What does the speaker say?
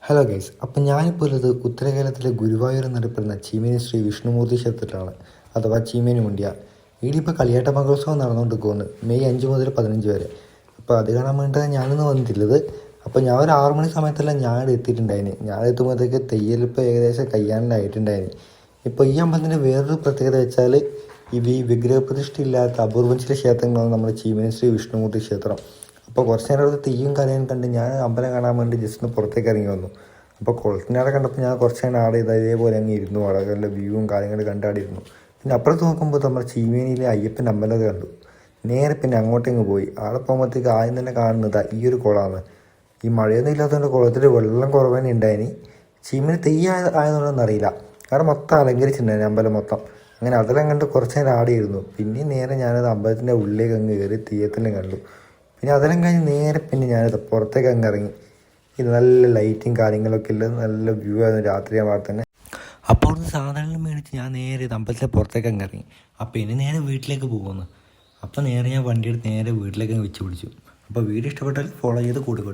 Hello guys, അപ്പം ഞാനിപ്പോൾ ഉള്ളത് ഉത്തര കേരളത്തിലെ ഗുരുവായൂർ എന്നറിയപ്പെടുന്ന ചീമേനി ശ്രീ വിഷ്ണുമൂർത്തി ക്ഷേത്രത്തിലാണ്, അഥവാ ചീമേനി മുണ്ടിയ. ഇവിടെ കളിയാട്ട മഹോത്സവം നടന്നുകൊണ്ട് മെയ് 5 മുതൽ 15 വരെ. അപ്പോൾ അത് കാണാൻ വേണ്ടിയിട്ടാണ് ഞാനിന്ന് വന്നിട്ടുള്ളത്. അപ്പോൾ ഞാൻ ഒരു 6 മണി സമയത്തെല്ലാം ഞാൻ എത്തിയിട്ടുണ്ടായിന്. ഞാൻ എത്തുമ്പോഴത്തേക്ക് തെയ്യലിപ്പോൾ ഏകദേശം കയ്യാനായിട്ടുണ്ടായിന്. ഇപ്പോൾ ഈ അമ്പലത്തിൻ്റെ വേറൊരു പ്രത്യേകത വെച്ചാൽ ഈ വിഗ്രഹപ്രതിഷ്ഠ ഇല്ലാത്ത അപൂർവം ചില ക്ഷേത്രങ്ങളാണ് നമ്മുടെ ചീമേനി ശ്രീ വിഷ്ണുമൂർത്തി ക്ഷേത്രം. അപ്പോൾ കുറച്ച് നേരം അവിടെ തെയ്യം കരയാൻ കണ്ട് ഞാൻ അമ്പലം കാണാൻ വേണ്ടി ജസ്റ്റ് ഒന്ന് പുറത്തേക്ക് ഇറങ്ങി വന്നു. അപ്പോൾ കുളത്തിനാടെ കണ്ടപ്പോൾ ഞാൻ കുറച്ച് നേരം ആടെ ഇതേപോലെ അങ്ങ് ഇരുന്നു. അവിടെ നല്ല വ്യൂവും കാര്യങ്ങളും കണ്ടാടിയിരുന്നു. പിന്നെ അപ്പുറത്ത് നോക്കുമ്പോൾ നമ്മുടെ ചീമേനിയിലെ അയ്യപ്പൻ്റെ അമ്പലമൊക്കെ കണ്ടു. നേരെ പിന്നെ അങ്ങോട്ടേക്ക് പോയി. ആടെ പോകുമ്പോഴത്തേക്ക് ആദ്യം തന്നെ കാണുന്നത് ഈ ഒരു കുളമാണ്. ഈ മഴയൊന്നും ഇല്ലാത്തതുകൊണ്ട് കുളത്തിൽ വെള്ളം കുറവന്നെ ഉണ്ടായിന്. ചീമേനി തെയ്യം ആയതുകൊണ്ടൊന്നും അറിയില്ല, കാരണം മൊത്തം അലങ്കരിച്ചിട്ടുണ്ടായിരുന്നു അമ്പലം മൊത്തം. അങ്ങനെ അതെല്ലാം കണ്ട് കുറച്ച് നേരം ആടിയിരുന്നു. പിന്നെ നേരെ ഞാനത് അമ്പലത്തിൻ്റെ ഉള്ളിലേക്ക് അങ്ങ് കയറി തെയ്യത്തിനെ കണ്ടു. പിന്നെ അതെല്ലാം കഴിഞ്ഞ് നേരെ പിന്നെ ഞാനത് പുറത്തേക്ക് അങ്ങ് ഇറങ്ങി. ഇത് നല്ല ലൈറ്റും കാര്യങ്ങളൊക്കെ ഉള്ളത് നല്ല വ്യൂ ആയിരുന്നു രാത്രിയാകുമ്പോൾ തന്നെ. അപ്പോൾ അവിടുന്ന് സാധനങ്ങൾ മേടിച്ച് ഞാൻ നേരെ അമ്പലത്തിൻ്റെ പുറത്തേക്ക് അങ്ങ് ഇറങ്ങി. അപ്പോൾ ഇനി നേരെ വീട്ടിലേക്ക് പോകുന്നു. അപ്പോൾ നേരെ ഞാൻ വണ്ടി എടുത്ത് നേരെ വീട്ടിലേക്ക് അങ്ങ് വെച്ച് പിടിച്ചു. അപ്പോൾ വീഡിയോ ഇഷ്ടപ്പെട്ടാൽ ഫോളോ ചെയ്ത് കൂടി